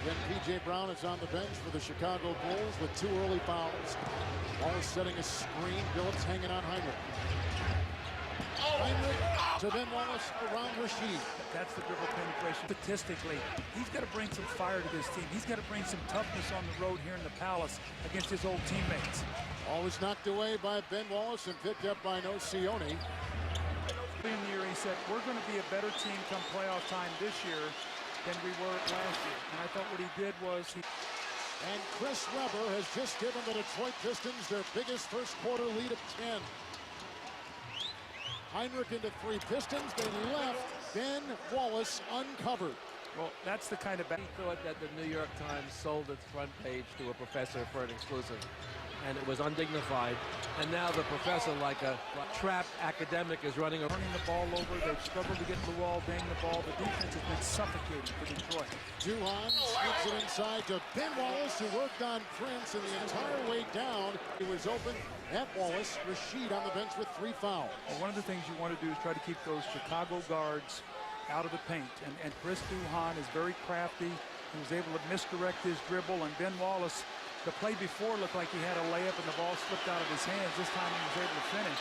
Then P.J. Brown is on the bench for the Chicago Bulls with 2 early fouls. Wallace setting a screen. Billups hanging on Heinrich. Heinrich to Ben Wallace around Rasheed. That's the dribble penetration. Statistically, he's got to bring some fire to this team. He's got to bring some toughness on the road here in the Palace against his old teammates. Always knocked away by Ben Wallace and picked up by Nocioni. In the year, he said, we're going to be a better team come playoff time this year than we were last year. And I thought what he did was And Chris Webber has just given the Detroit Pistons their biggest first quarter lead of 10. Heinrich into 3 Pistons. They left Ben Wallace uncovered. Well, that's the kind of... He thought that the New York Times sold its front page to a professor for an exclusive, and it was undignified. And now the professor, like a trapped academic, is running the ball over. They've struggled to get the wall, bang the ball. The defense has been suffocating for Detroit. Duhan sneaks it inside to Ben Wallace, who worked on Prince, and the entire way down, he was open at Wallace. Rasheed on the bench with 3 fouls. Well, one of the things you want to do is try to keep those Chicago guards out of the paint. And Chris Duhan is very crafty. He was able to misdirect his dribble. And Ben Wallace, the play before looked like he had a layup and the ball slipped out of his hands. This time he was able to finish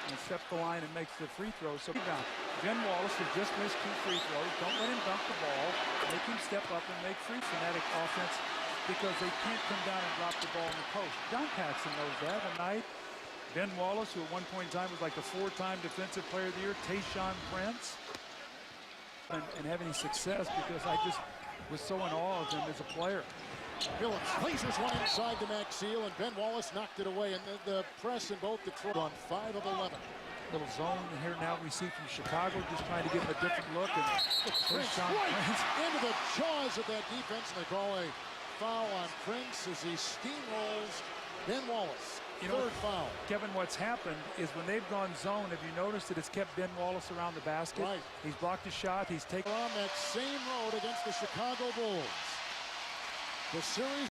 and step the line and makes the free throw. So now, Ben Wallace has just missed 2 free throws. Don't let him dunk the ball. Make him step up and make free fanatic offense, because they can't come down and drop the ball in the post. John Paxson knows that. Tonight, Ben Wallace, who at one point in time was like the 4-time Defensive Player of the Year, Tayshaun Prince, and having success because I just was so in awe of him as a player. Billups lasers one inside the Max Seal, and Ben Wallace knocked it away. And the press in both Detroit on 5 of 11. Little zone here now we see from Chicago, just trying to give him a different look. And Prince right into the jaws of that defense, and they call a foul on Prince as he steamrolls Ben Wallace. Third foul. Kevin, what's happened is when they've gone zone, have you noticed that it's kept Ben Wallace around the basket? Right. He's blocked a shot. He's taken on that same road against the Chicago Bulls. The series